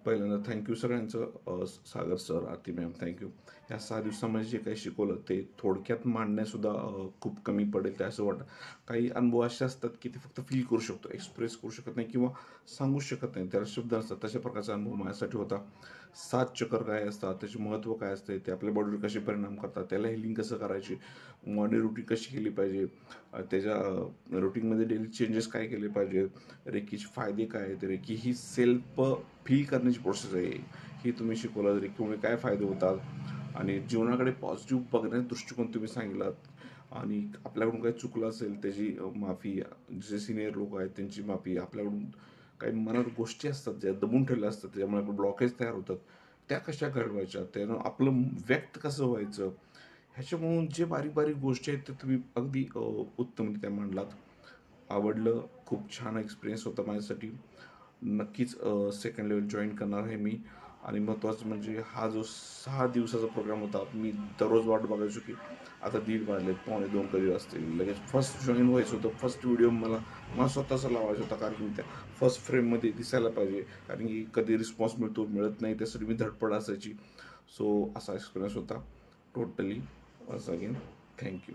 पहिल्यांदा थँक्यू सगळ्यांचं. सागर सर, आरती ma'am, thank you. या 6 दिवसामध्ये जे काही शिकवलं ते थोडक्यात मांडण्यासुद्धा खूप कमी पडेल ते असं वाटतं. काही अनुभव असे असतात की ते फक्त फील करू शकतो, एक्सप्रेस करू शकत नाही किंवा सांगू शकत नाही, त्याला शब्द नसतात. तशा प्रकारचा अनुभव माझ्यासाठी होता. 7 चक्र काय असतात, त्याचे महत्त्व काय असते, ते आपल्या बॉडीवर कसे परिणाम करतात, त्याला हिलिंग कसं करायची, मॉर्निंग रुटीन कशी केली पाहिजे, त्याच्या रुटीनमध्ये डेली चेंजेस काय केले पाहिजे, रेकीचे फायदे काय आहेत, रेकी ही सेल्फ फील करण्याची प्रोसेस आहे. ही तुम्ही शिकवलं, रेकीमुळे काय फायदे होतात आणि जीवनाकडे पॉझिटिव्ह बघण्याचा दृष्टिकोन तुम्ही सांगितलात. आणि आपल्याकडून काही चुकलं असेल त्याची माफी, जे सिनियर लोक आहेत त्यांची माफी, आपल्याकडून काही मनात गोष्टी असतात ज्या दबून ठेवल्या असतात, त्याच्यामुळे ब्लॉकेज तयार होतात, त्या कशा घडवायच्या, त्यानं आपलं व्यक्त कसं व्हायचं, ह्याच्यामुळून जे बारीक बारीक गोष्टी आहेत ते तुम्ही अगदी उत्तमरित्या मांडलात. आवडलं, खूप छान एक्सपिरियन्स होता माझ्यासाठी. नक्कीच सेकंड लेवल जॉईन करणार आहे मी. आणि महत्त्वाचं म्हणजे हा जो 6 दिवसाचा प्रोग्राम होता, मी दररोज वाट बघायचो की आता 1:30 वाजलेत, 1:45 कधी वाजतील, लगेच फर्स्ट जॉईन व्हायचं होतं. फर्स्ट व्हिडिओ मला स्वतःचा लावायचा होता, कारण की त्या फर्स्ट फ्रेममध्ये दिसायला पाहिजे, कारण की कधी रिस्पॉन्स मिळतो मिळत नाही त्यासाठी मी धडपड असायची. सो असा एक्सपिरियन्स होता टोटली. Once again thank you.